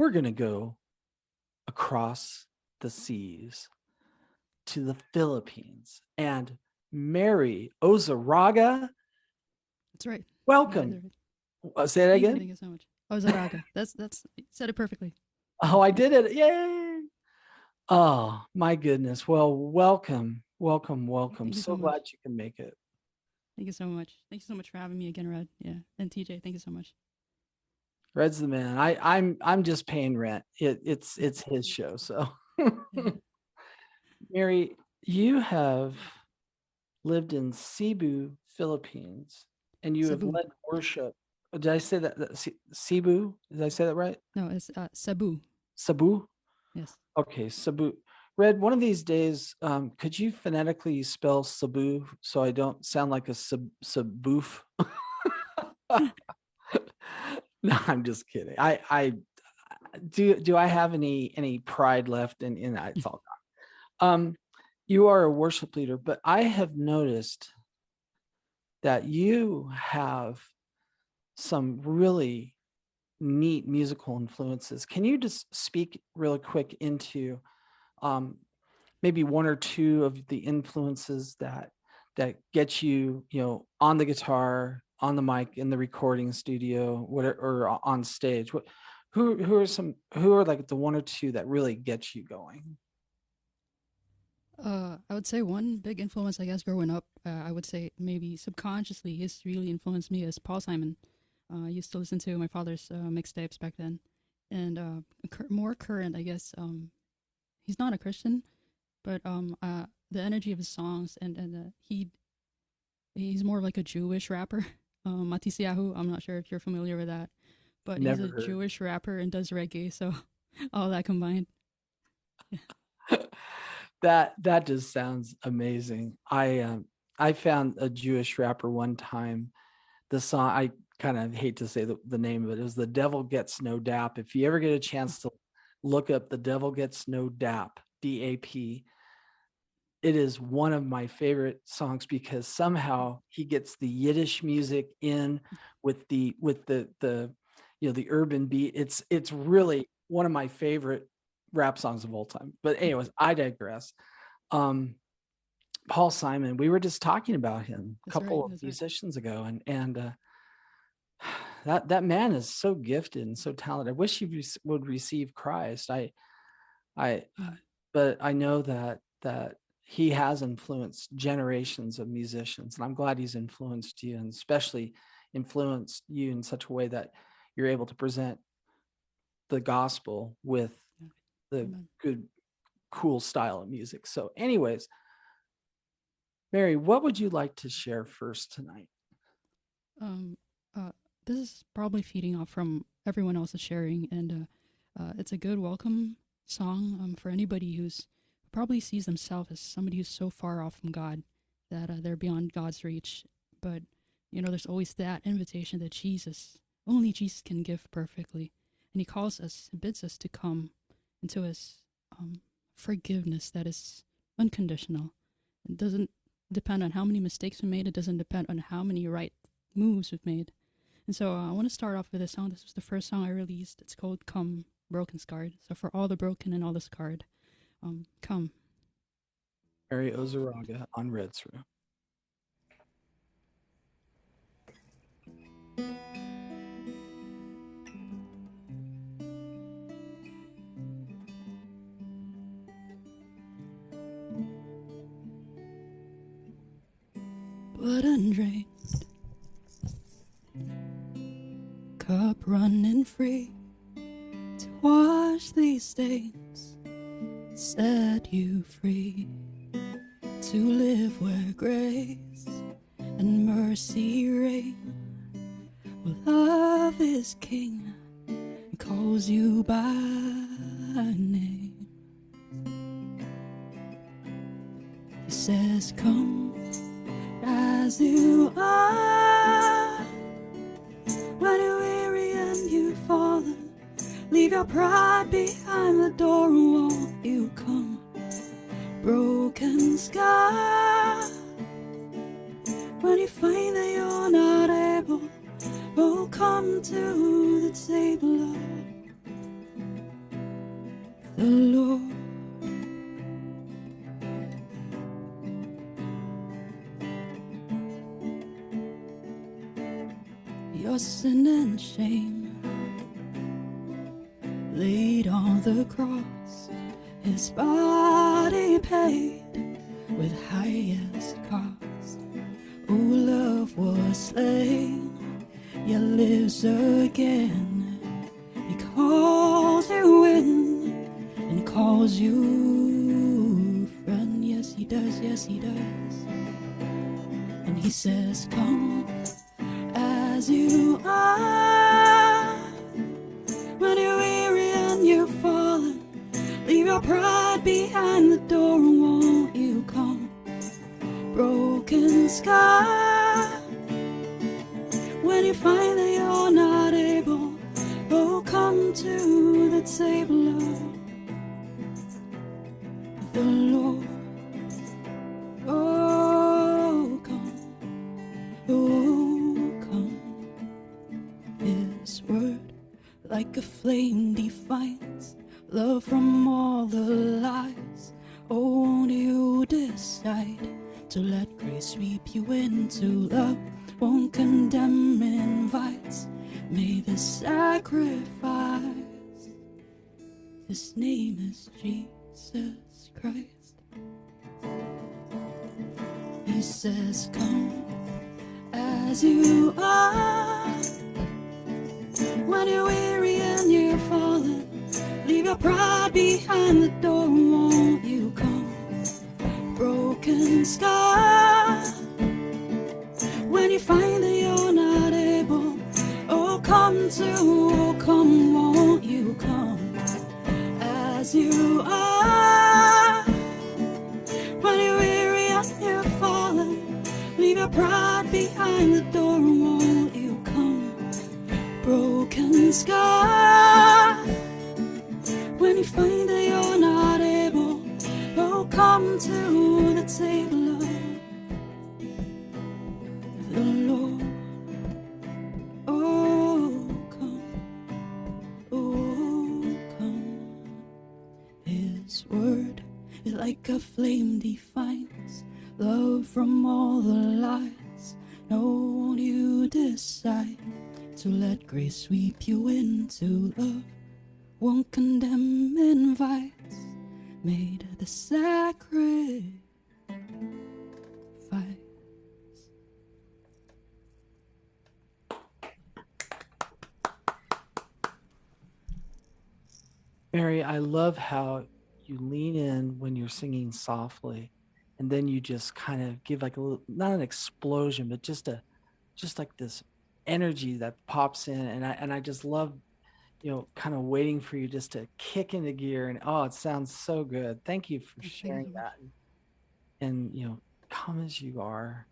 we're going to go across the seas to the Philippines. And Mary Ozaraga, That's right. You got welcome. it right. Say that again. Thank you so much. Ozaraga. That's you said it perfectly. Yeah. Oh, I did it. Yay. Oh, my goodness. Well, welcome, welcome, welcome. Thank you So so much. glad you can make it. Thank you so much. Thank you so much for having me again, Red. Yeah. And TJ, thank you so much. Red's the man. I'm just paying rent. It's his show. So Yeah. Mary, you have lived in Cebu, Philippines, and you have Sabu. led worship. Did I say that? Cebu? Did I say that right? No, it's Sabu. Cebu? Yes. Okay, Cebu. Red, one of these days, could you phonetically spell Cebu so I don't sound like a Saboof? No, I'm just kidding. I do I have any pride left in that? It's all gone. You are a worship leader, but I have noticed that you have some really neat musical influences. Can you just speak really quick into um, maybe one or two of the influences that get you, on the guitar, on the mic, in the recording studio, whatever, or on stage? Who are like the one or two that really get you going? I would say one big influence, I guess, growing up, I would say maybe subconsciously, has really influenced me is Paul Simon. I used to listen to my father's mixtapes back then, and more current, I guess. He's not a Christian, but the energy of his songs and he's more like a Jewish rapper. Matisiyahu, I'm not sure if you're familiar with that, but he's Never a heard. Jewish rapper and does reggae, so all that combined. Yeah. That just sounds amazing. I found a Jewish rapper one time. The song, I kind of hate to say the name of it. It was "The Devil Gets No Dap." If you ever get a chance to look up "The Devil Gets No Dap," DAP, it is one of my favorite songs because somehow he gets the Yiddish music in with the urban beat. It's really one of my favorite rap songs of all time. But anyways, I digress. Um, Paul Simon, we were just talking about him a That's right. couple of That's right. musicians ago, and that man is so gifted and so talented. I wish he would receive Christ. I, Mm. but I know that he has influenced generations of musicians, and I'm glad he's influenced you, and especially influenced you in such a way that you're able to present the gospel with Yeah. the Amen. good, cool style of music. So, anyways, Mary, what would you like to share first tonight? Um, this is probably feeding off from everyone else's sharing, and it's a good welcome song for anybody who's probably sees themselves as somebody who's so far off from God that they're beyond God's reach. But there's always that invitation that only Jesus can give perfectly, and He calls us, bids us to come into His forgiveness that is unconditional. It doesn't depend on how many mistakes we made. It doesn't depend on how many right moves we've made. And so I want to start off with a song. This was the first song I released. It's called Come, Broken Scarred. So for all the broken and all the scarred, come. Mary Ozaraga on Red Through. Blood undrained, cup running free to wash these stains, set you free to live where grace and mercy reign. Where love is king and calls you by name. He says, come as you are. When you're weary and you've fallen, leave your pride behind the door and won't you come, broken sky. When you find that you're not able, oh, come to the table, Lord. the Lord. Your sin and shame laid on the cross, his body paid with highest cost. Oh, love was slain, yet lives again. He calls you in and calls you friend. Yes, he does, yes, he does. And he says, come as you are. When you're weary and you're fallen, leave your pride behind the door and won't you come? Broken sky. When you find that you're not able, oh, come to the table of the Lord. Oh, come. Oh, come. His word, like a flame, defines love from all the lies. Oh, won't you decide to let grace sweep you into love? Won't condemn, invites. May the sacrifice. His name is Jesus Christ. He says, come as you are. When you're weary and you're fallen, leave your pride behind the door, won't you come? Broken sky. When you find that you're not able, oh, come, won't you come? As you are. When you're weary and you're fallen, leave your pride behind the door, won't you come? Broken sky. When you find that you're not able, oh, come to the table of the Lord. Oh, come. Oh, come. His word is like a flame, defines love from all the lies. No, won't you decide to let grace sweep you into love? Won't condemn, invites. Made the sacrifice. Mary, I love how you lean in when you're singing softly, and then you just kind of give like a little, not an explosion, but just like this energy that pops in, and I just love, kind of waiting for you just to kick into gear, and oh, it sounds so good. Thank you for Thank you sharing so much. that, and come as you are,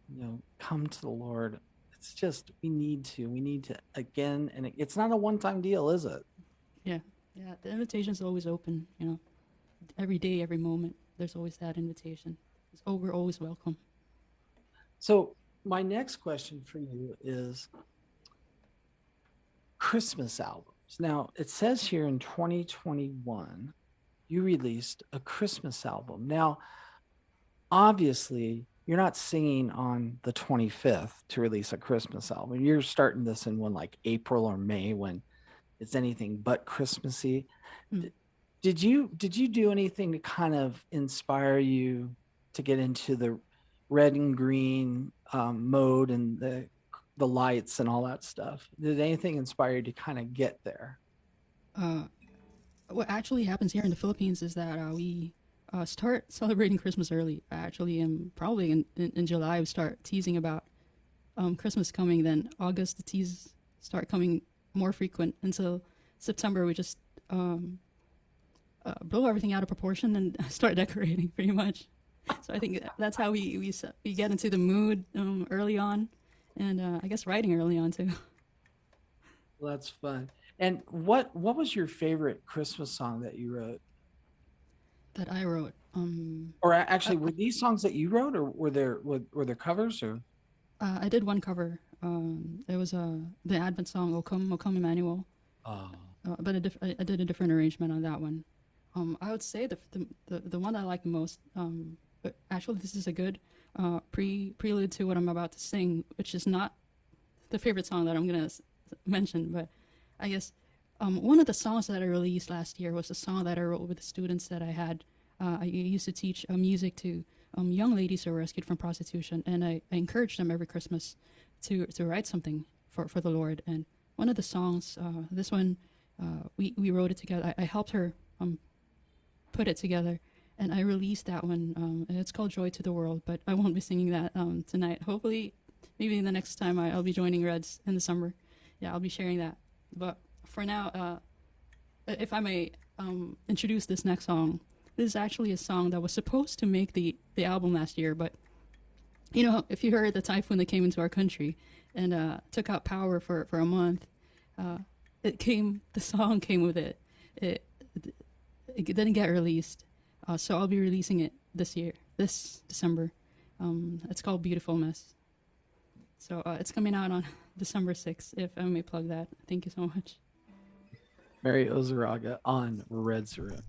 come to the Lord. It's just we need to again, and it's not a one-time deal, is it? Yeah, yeah. The invitation's always open. Every day, every moment. There's always that invitation. We're always welcome. So my next question for you is Christmas albums. Now, it says here in 2021, you released a Christmas album. Now, obviously, you're not singing on the 25th to release a Christmas album. You're starting this in one like April or May when it's anything but Christmassy. Mm. D- did you do anything to kind of inspire you to get into the red and green mode and the lights and all that stuff? Did anything inspire you to kind of get there? Uh, what actually happens here in the Philippines is that we start celebrating Christmas early. Actually, probably in July we start teasing about Christmas coming. Then August the teas start coming more frequent until September. We just blow everything out of proportion and start decorating pretty much. So I think that's how we get into the mood early on, and I guess writing early on too. Well, that's fun. And what was your favorite Christmas song that you wrote? That I wrote. Or Uh, actually, were these songs that you wrote, or were there covers? Or I did one cover. It was the Advent song "O Come, O Come, Emmanuel," oh, but I did a different arrangement on that one. I would say the one that I like the most. But actually, this is a good prelude to what I'm about to sing, which is not the favorite song that I'm gonna mention. But I guess one of the songs that I released last year was a song that I wrote with the students that I had. I used to teach music to young ladies who were rescued from prostitution, and I encouraged them every Christmas to write something for the Lord. And one of the songs, this one, we wrote it together. I helped her put it together, and I released that one. And it's called "Joy to the World," but I won't be singing that tonight. Hopefully, maybe the next time I'll be joining Reds in the summer. Yeah, I'll be sharing that. But for now, if I may introduce this next song, this is actually a song that was supposed to make the album last year, but you know, if you heard the typhoon that came into our country and took out power for a month, the song came with it. It didn't get released, so I'll be releasing it this December. It's called "Beautiful Mess." So it's coming out on December 6th, if I may plug that. Thank you so much. Mary Ozaraga on Red's Room.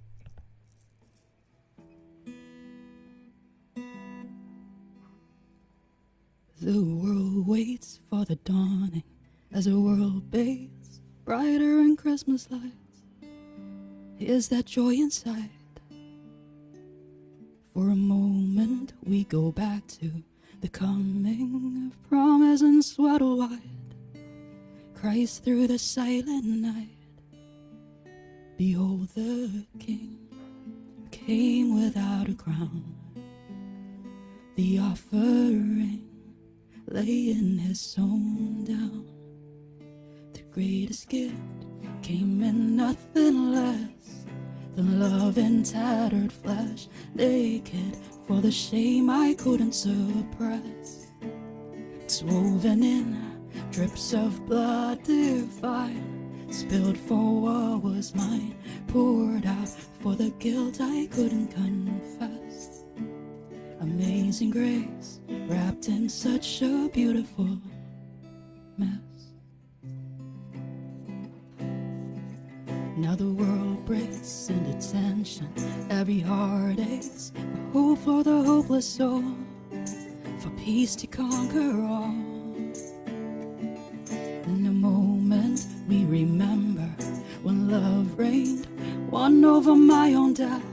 The world waits for the dawning as the world bathes brighter in Christmas lights. Here's that joy inside. For a moment we go back to the coming of promise and swaddle wide. Christ through the silent night. Behold the King who came without a crown. The offering laying his own down. The greatest gift came in nothing less than love in tattered flesh, naked for the shame I couldn't suppress. It's woven in drips of blood divine, spilled for what was mine, poured out for the guilt I couldn't confess. Amazing grace, wrapped in such a beautiful mess. Now the world breaks into tension, every heart aches for hope for the hopeless soul, for peace to conquer all. In a moment we remember when love reigned, won over my own death,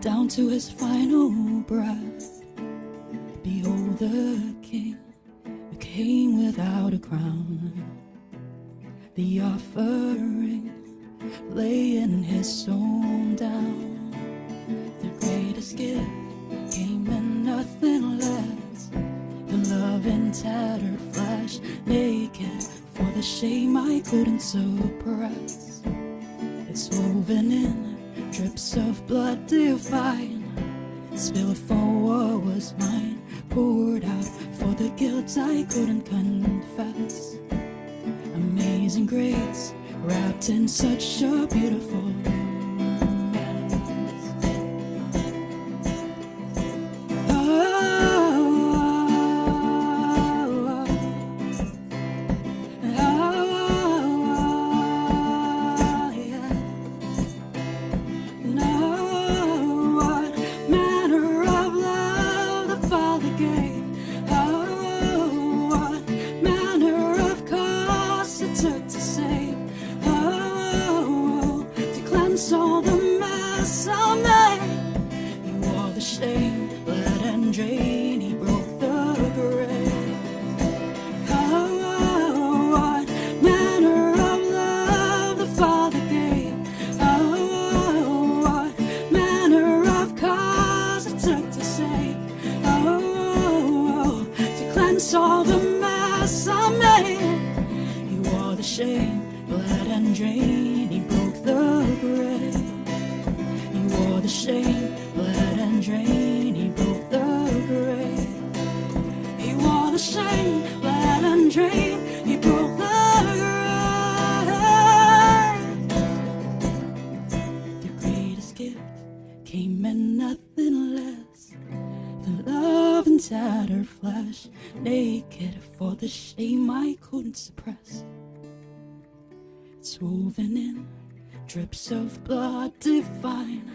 down to his final breath. Behold the King who came without a crown. The offering laying his own down. The greatest gift came in nothing less than love in tattered flesh, naked for the shame I couldn't suppress. It's woven in drips of blood divine, spilled for what was mine, poured out for the guilt I couldn't confess. Amazing grace, wrapped in such a beautiful mess. Yeah. No, what manner of love the Father gave. Oh, what manner of cost it took to save. Oh, to cleanse all the mess I made. You wore the shame, bled and drained. He broke the grave. Oh, what manner of love the Father gave. Oh, what manner of cause it took to save. Oh, to cleanse all the mess I made. He wore the shame, bled and drained. He broke the grave. He wore the shame, bled and drained. He broke the grave. He wore the shame, bled and drained. He broke the grave. The greatest gift came in nothing less than love and tattered flesh, naked for the shame I couldn't suppress. It's woven in Drips of blood divine,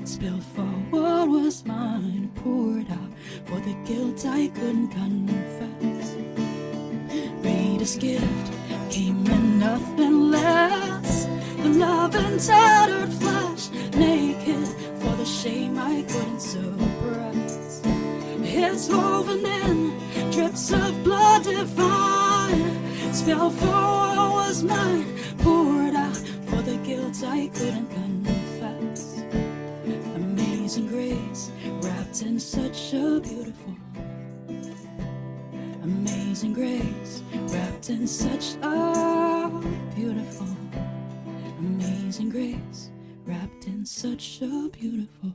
spilled for what was mine, poured out for the guilt I couldn't confess. Greatest gift came in nothing less than love and tattered flesh, naked for the shame I couldn't suppress. It's woven in drips of blood divine, spilled for what was mine, poured out for the guilt I couldn't confess. Amazing grace, wrapped in such a beautiful. Amazing grace, wrapped in such a beautiful. Amazing grace, wrapped in such a beautiful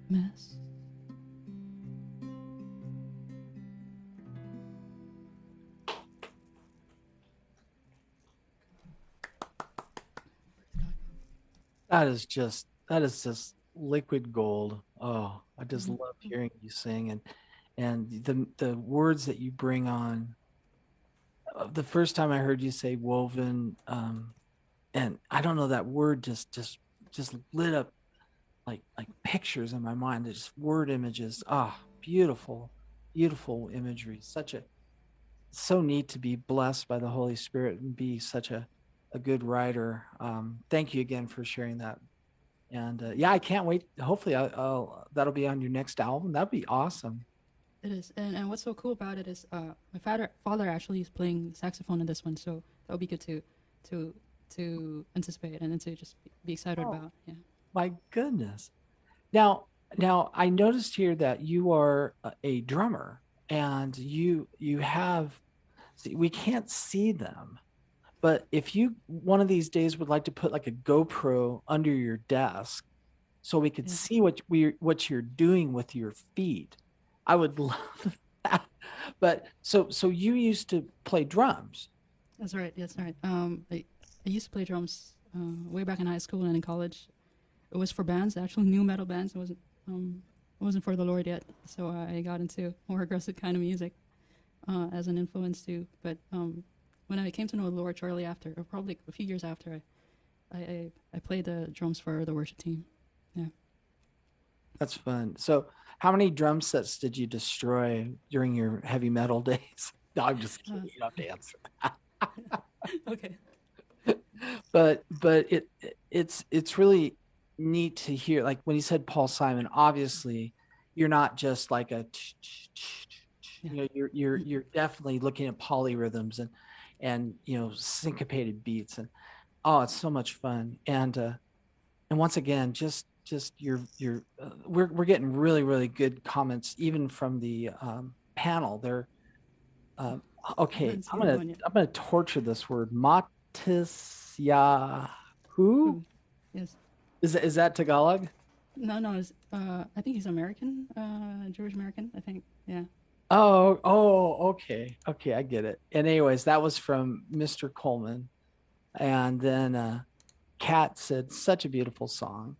mess. That is just liquid gold. Oh, I just love hearing you sing, and the words that you bring on. The first time I heard you say woven, and I don't know, that word just lit up like pictures in my mind. There's just word images. Ah, beautiful, beautiful imagery. Such a so neat to be blessed by the Holy Spirit and be such a good writer. Thank you again for sharing that. And yeah, I can't wait. Hopefully, that'll be on your next album. That'd be awesome. It is, and what's so cool about it is my father actually is playing saxophone in this one, so that would be good to anticipate and then to just be excited Oh, about. Yeah. my goodness. Now, now I noticed here that you are a drummer, and you have. See, we can't see them, but if you one of these days would like to put like a GoPro under your desk so we could Yeah. see what you're doing with your feet, I would love that. But so you used to play drums. That's right. That's right. I used to play drums way back in high school and in college. It was for bands, actually new metal bands. It wasn't for the Lord yet, so I got into more aggressive kind of music as an influence too. But when I came to know the Lord shortly after, or probably a few years after, I played the drums for the worship team. Yeah. That's fun. So how many drum sets did you destroy during your heavy metal days? No, I'm just Uh, kidding. You don't have to answer. okay. But it's really neat to hear, like when you said Paul Simon, obviously you're not just like Yeah. you're definitely looking at polyrhythms and syncopated beats, and oh, it's so much fun. And once again, just your we're getting really good comments even from the panel. They're um, I okay. haven't seen that one yet. I'm gonna torture this word. Matisyahu. Who? Yes. Is that Tagalog? No. I think he's American, Jewish American. I think. Yeah. Okay, I get it. And anyways, that was from Mr. Coleman, and then Kat said such a beautiful song.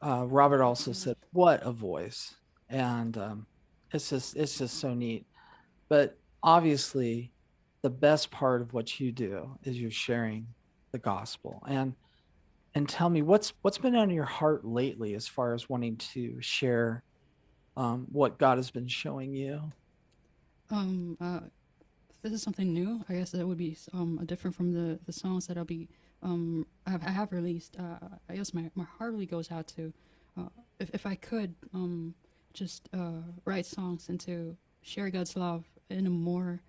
Robert Thank you also very much. said what a voice, and it's just so neat. But obviously, the best part of what you do is you're sharing the gospel. And tell me what's been on your heart lately as far as wanting to share what God has been showing you. Um, uh, this is something new. I guess that would be different from the songs that I have released. I guess my heart really goes out to if I could just write songs and to share God's love in a more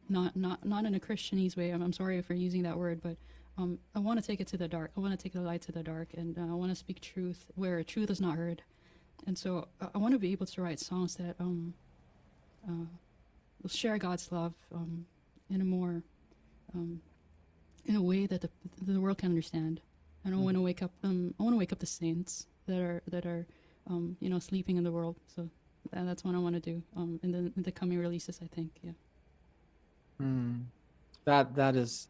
not in a Christianese way. I'm sorry for using that word, but I want to take it to the dark. I want to take the light to the dark, and I want to speak truth where truth is not heard. And so I want to be able to write songs that will share God's love in a more in a way that the world can understand. I don't want to wake up. I want to wake up the saints that are sleeping in the world. So that's what I want to do in the coming releases. I think. Yeah. Hmm. That is.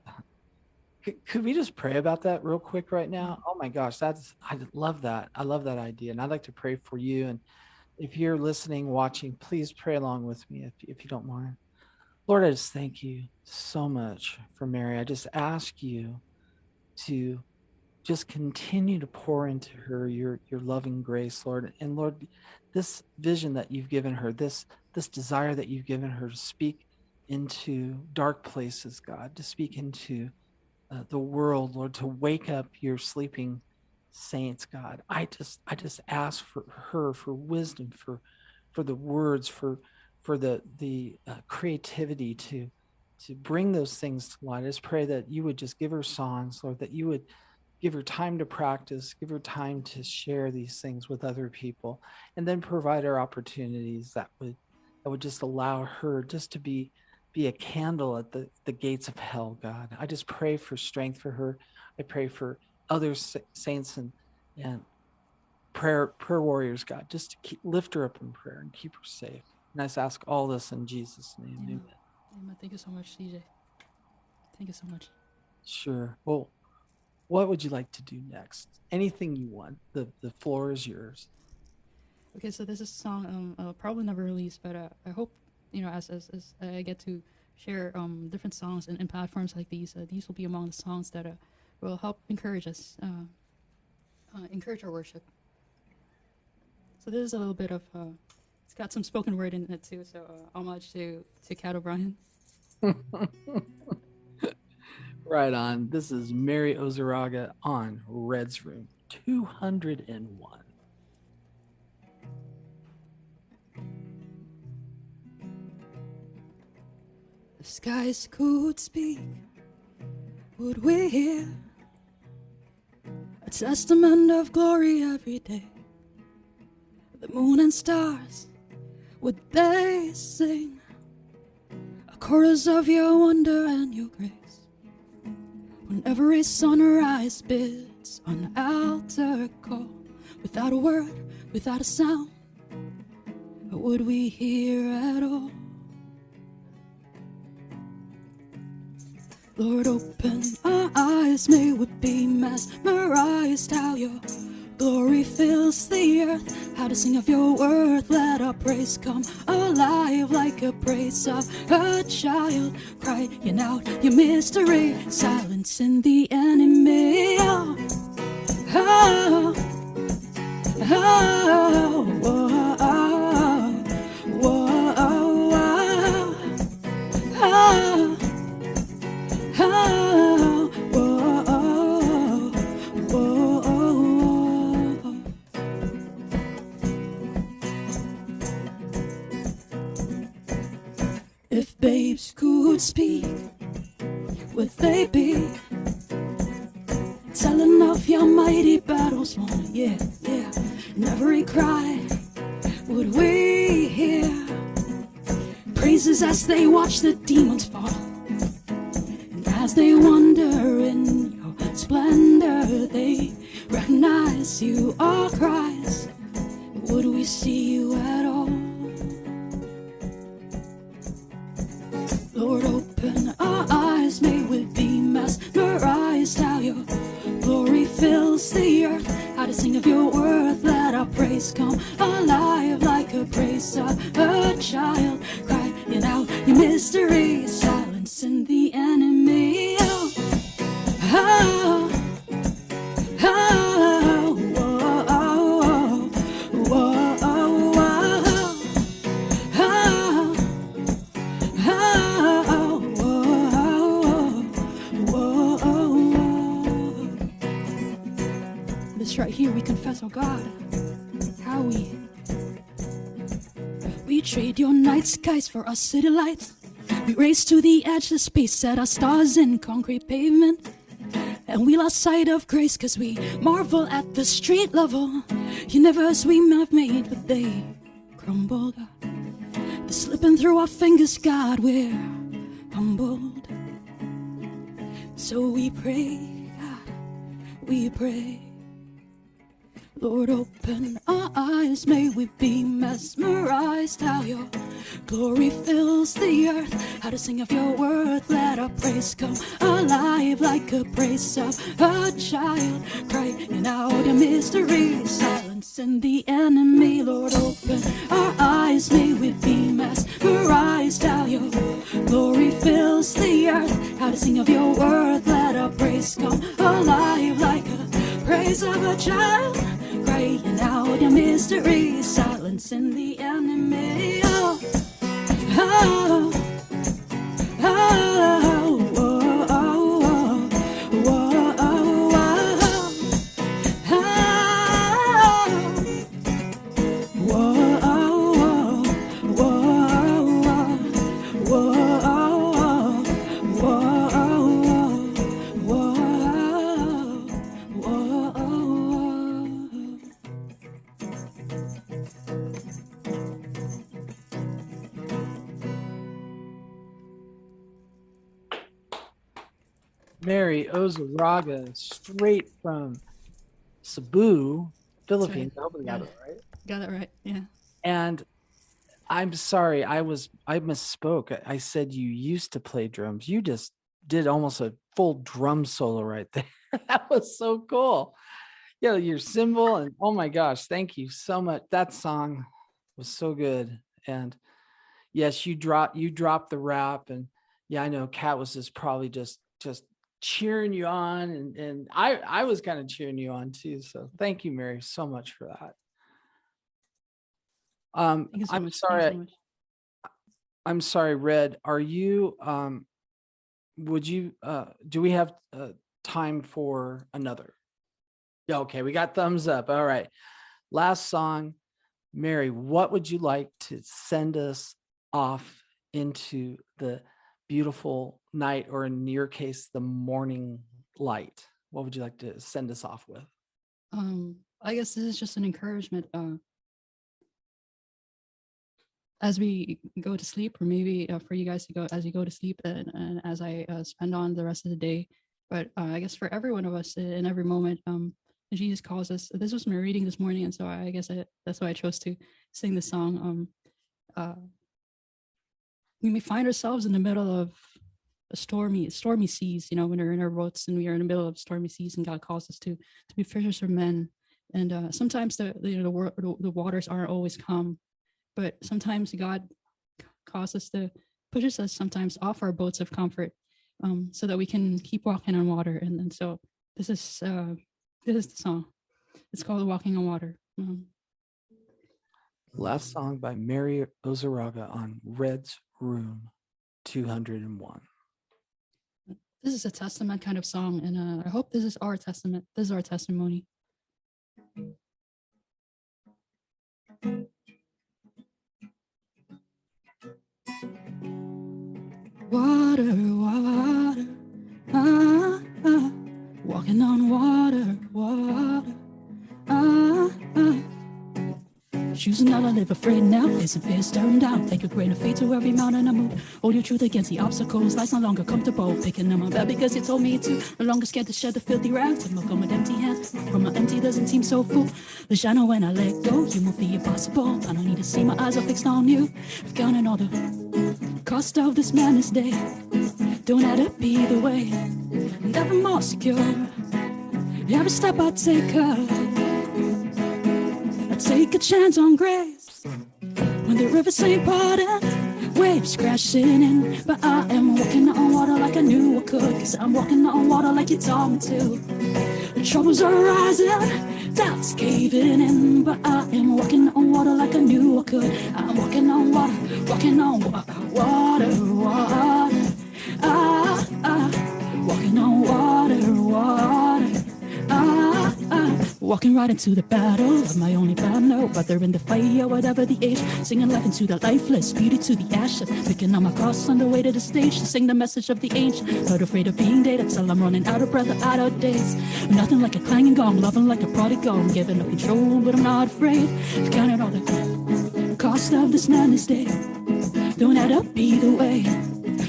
Could we just pray about that real quick right Yeah. now? Oh my gosh, I love that. I love that idea, and I'd like to pray for you. And if you're listening, watching, please pray along with me if you don't mind. Lord, I just thank you so much for Mary. I just ask you to just continue to pour into her your loving grace, Lord. And Lord, this vision that you've given her, this desire that you've given her to speak into dark places, God, to speak into the world, Lord, to wake up your sleeping saints, God. I just ask for her for wisdom, for the words, for the creativity to bring those things to light. I just pray that you would just give her songs, Lord, that you would give her time to practice, give her time to share these things with other people, and then provide her opportunities that would just allow her just to be a candle at the gates of hell, God. I just pray for strength for her. I pray for other saints and prayer warriors, God, just to lift her up in prayer and keep her safe. And I just ask all this in Jesus' name. Amen. Amen. Amen. Thank you so much, CJ. Thank you so much. Sure. Well, what would you like to do next? Anything you want. The floor is yours. Okay, so this is a song probably never released, but I hope as I get to share different songs in platforms like these will be among the songs that will help encourage us, encourage our worship. So this is a little bit of it's got some spoken word in it too. So homage to Cat O'Brien. Right on. This is Mary Ozaraga on Red's Room 201. The skies could speak, would we hear a testament of glory every day? The moon and stars, would they sing a chorus of your wonder and your grace? When every sunrise bids an altar call, without a word, without a sound, would we hear at all? Lord, open our eyes, may we be mesmerized how your glory fills the earth, how to sing of your worth. Let our praise come alive like a praise of a child, crying out your mystery, silencing the enemy. Oh, oh, oh, oh, oh, oh, oh, oh. Oh, whoa, whoa, whoa. If babes could speak, would they be telling of your mighty battles won? Yeah, yeah. In every cry, would we hear praises as they watch the demons fall? As they wander in your splendor, they recognize you are Christ. Would we see you at all? Lord, open our eyes, may we be mesmerized how your glory fills the earth, how to sing of your worth. Let our praise come alive like a praise of a child, crying out your mystery, silencing the enemy. Oh, oh, oh, whoa, oh, whoa, oh, oh, oh, whoa. This right here, we confess, oh God, how we trade your night skies for our city lights. We race to the edge of space, set our stars in concrete pavement. And we lost sight of grace cause we marvel at the street level. Universe we have made, but they crumble, God. They're slipping through our fingers, God, we're humbled. So we pray, God, we pray. Lord, open our eyes, may we be mesmerized how your Glory fills the earth. How to sing of your worth. Let our praise come alive like a praise of a child. Crying out your mystery. Silence in the enemy. Lord, open our eyes. May we be mesmerized. How your glory fills the earth. How to sing of your worth. Let our praise come alive like a praise of a child. Crying out your mystery. Silence in the enemy. Oh, oh, oh, oh, oh, oh, oh, Mary Ozaraga, straight from Cebu, Philippines. I hope I got it right. Got it right. Yeah. And I'm sorry, I misspoke. I said you used to play drums. You just did almost a full drum solo right there. That was so cool. Yeah, your cymbal, and oh my gosh, thank you so much. That song was so good. And yes, you dropped the rap, and yeah, I know Kat was probably just cheering you on, and I was kind of cheering you on too. So thank you, Mary, so much for that. Thank you so I'm much. sorry. Thank you so much. I'm sorry, Red. Are you? Would you? Do we have time for another? Yeah. Okay, we got thumbs up. All right. Last song, Mary. What would you like to send us off into the beautiful night, or in your case, the morning light? What would you like to send us off with? I guess this is just an encouragement. As we go to sleep, or maybe for you guys to go as you go to sleep, and as I spend on the rest of the day. But I guess for every one of us in every moment, Jesus calls us. This was my reading this morning, and so I guess that's why I chose to sing this song. We may find ourselves in the middle of a stormy seas, when we're in our boats and we are in the middle of stormy seas, and God calls us to be fishers of men. And sometimes the waters aren't always calm, but sometimes God causes us to pushes us sometimes off our boats of comfort, so that we can keep walking on water. And so this is the song. It's called "Walking on Water." Last song by Mary Ozaraga on Red's Room 201. This is a testament kind of song, and I hope this is our testament. This is our testimony. Water, water, ah, ah, walking on water, water, ah, ah. Choosing not to live afraid now, facing fears turned down. Take a grain of faith to every mountain I move. Hold your truth against the obstacles. Life's no longer comfortable. Picking them up because you told me to. No longer scared to shed the filthy rags. Take my come with empty hands. From my empty doesn't seem so full. The shadow when I let go, you move the impossible. I don't need to see, my eyes are fixed on you. I've counted all the cost of this madness day. Don't let it be the way. Never more secure. Every step I take I take a chance on grace. When the rivers ain't parting, waves crashing in, but I am walking on water like I knew I could. Cause I'm walking on water like you told me to. The troubles are rising, doubts caving in, but I am walking on water like I knew I could. I'm walking on water, walking on water, water. Walking on water, water. Walking right into the battle of my only banner, whether in the fight or whatever the age. Singing life into the lifeless, beauty to the ashes. Picking on my cross on the way to the stage to sing the message of the ancient. Not afraid of being dated till I'm running out of breath or out of days. Nothing like a clanging gong, loving like a prodigal. I'm giving up control, but I'm not afraid. I've counted all the cost of this madness day. Don't add up either way.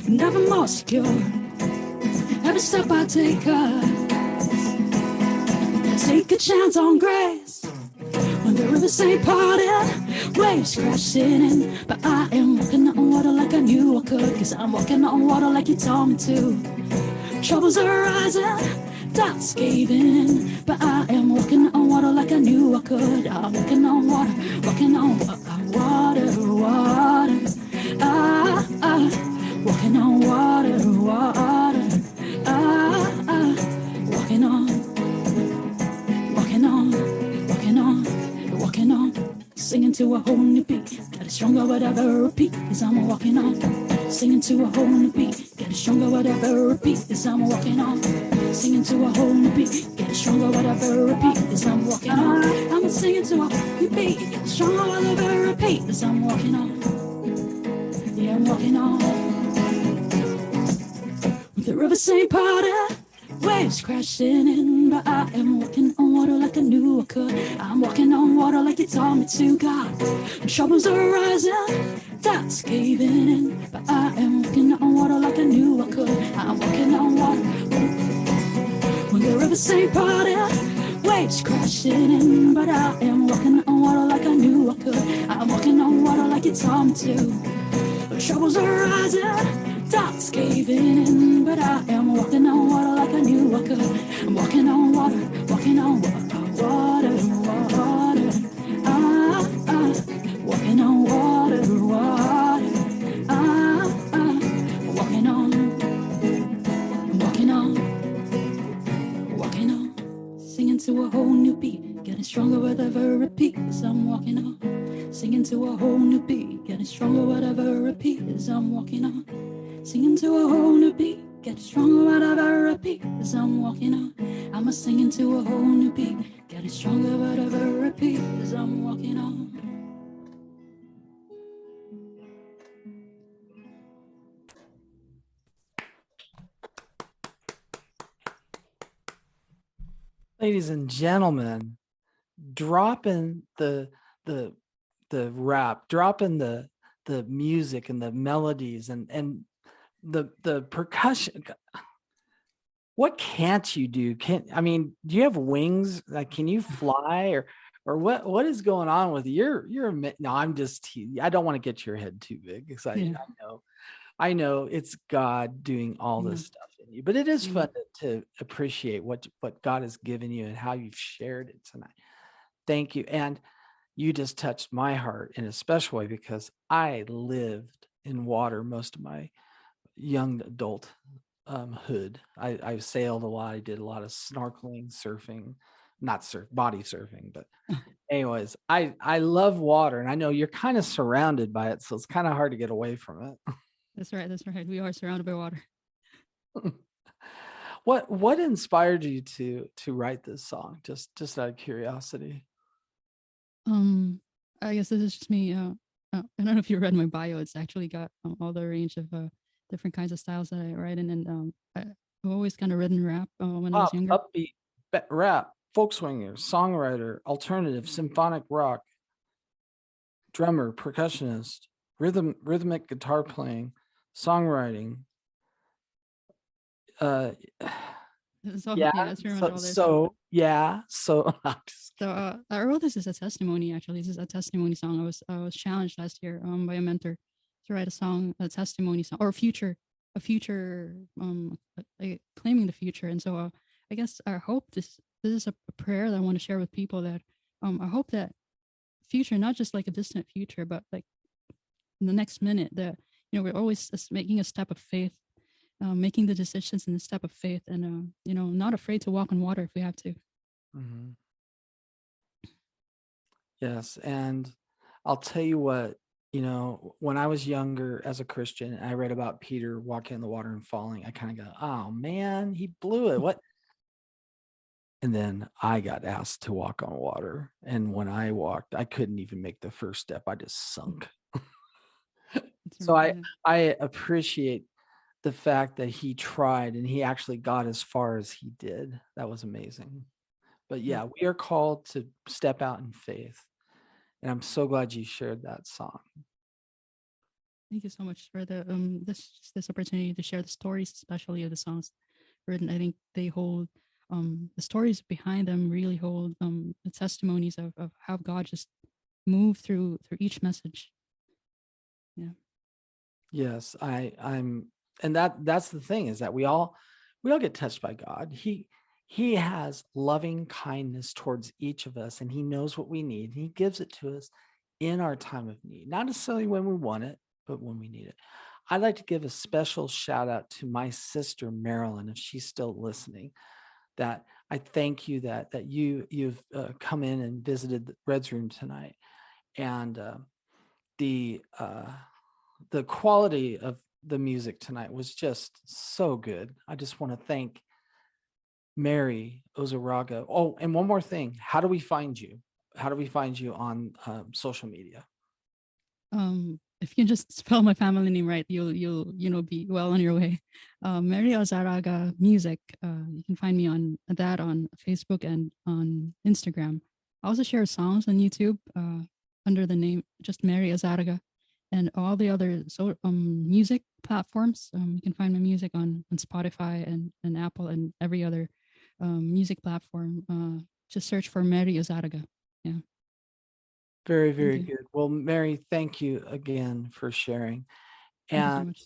Never more secure. Every step I take take a chance on grace. When the rivers ain't parted, waves crashing in, but I am walking on water like I knew I could, 'cause I'm walking on water like you told me to. Troubles are rising, doubts caving in, but I am walking on water like I knew I could. I'm walking on water, walking on water, water. Walking on water, water. Walking on, walking on, walking on, walking on. Singing to a whole new beat, get it stronger, whatever repeat, as I'm walking on. Singing to a whole new beat, get it stronger, whatever repeat, as I'm walking on. Singing to a whole new beat, get it stronger, whatever repeat, as I'm walking on. I'm singing to a whole new beat, get it stronger, whatever repeat, as I'm walking on. Yeah, I'm walking on. The rivers ain't parted, waves crashing in, but I am walking on water like I knew I could. I'm walking on water like you told me to, God. Troubles are rising, doubts caving in, but I am walking on water like I knew I could. I'm walking on water. When the rivers ain't parted, waves crashing in, but I am walking on water like I knew I could. I'm walking on water like you told me to. Troubles are rising, doubts caving in, but I am walking on water like I knew I could. I'm walking on water, walking on water, water, water. Walking on water, water. Walking on, walking on, walking on. Singing to a whole new beat, getting stronger with every repeat as I'm walking on. Singing to a whole new beat, getting stronger, whatever repeat as I'm walking on. Singing to a whole new beat, getting stronger, whatever repeat as I'm walking on. I'm a singing to a whole new beat, getting stronger, whatever repeat as I'm walking on. Ladies and gentlemen, dropping the rap, dropping the music and the melodies and the percussion. What can't you do? I mean, do you have wings? Like, can you fly or what is going on with you? No, I'm just I don't want to get your head too big because I know it's God doing all this stuff in you, but it is fun to appreciate what God has given you and how you've shared it tonight. Thank you. And you just touched my heart in a special way because I lived in water most of my young adult hood. I sailed a lot. I did a lot of snorkeling, surfing, not body surfing, but anyways, I love water, and I know you're kind of surrounded by it, so it's kind of hard to get away from it. That's right. That's right. We are surrounded by water. What inspired you to write this song? Just out of curiosity. I guess this is just me. I don't know if you read my bio. It's actually got all the range of different kinds of styles that I write in, and I've always kind of written rap when I was younger. Upbeat, rap, folk swinger, songwriter, alternative, symphonic rock, drummer, percussionist, rhythmic guitar playing, songwriting. So Yeah. that's pretty much all there. So I wrote this as a testimony. Actually, this is a testimony song. I was challenged last year by a mentor to write a testimony song, or a future claiming the future. And so I guess I hope this is a prayer that I want to share with people, that I hope that future, not just like a distant future, but like in the next minute, that we're always making a step of faith, making the decisions in the step of faith, and not afraid to walk on water if we have to. Mm-hmm. Yes, and I'll tell you what, when I was younger as a Christian, I read about Peter walking in the water and falling. I kind of go, oh man, he blew it. What? And then I got asked to walk on water. And when I walked, I couldn't even make the first step. I just sunk. So I appreciate the fact that he tried and he actually got as far as he did. That was amazing. But yeah, we are called to step out in faith. And I'm so glad you shared that song. Thank you so much for the this opportunity to share the stories, especially of the songs written. I think they hold the stories behind them really hold the testimonies of how God just moved through each message. Yeah. Yes, I'm, and that's the thing, is that we all get touched by God. He has loving kindness towards each of us, and he knows what we need. He gives it to us in our time of need, not necessarily when we want it, but when we need it. I'd like to give a special shout out to my sister Marilyn, if she's still listening. That I thank you that you've come in and visited the Red's Room tonight, and the uh, the quality of the music tonight was just so good. I just want to thank Mary Ozaraga. Oh, and one more thing. How do we find you? How do we find you on social media? If you just spell my family name right, you'll be well on your way. Mary Ozaraga Music. You can find me on that on Facebook and on Instagram. I also share songs on YouTube under the name just Mary Ozaraga, and all the other music platforms. You can find my music on Spotify and Apple and every other music platform. Just search for Mary Ozaraga. Yeah, Very, thank very you. good. Well, Mary, thank you again for sharing. Thank you so And much.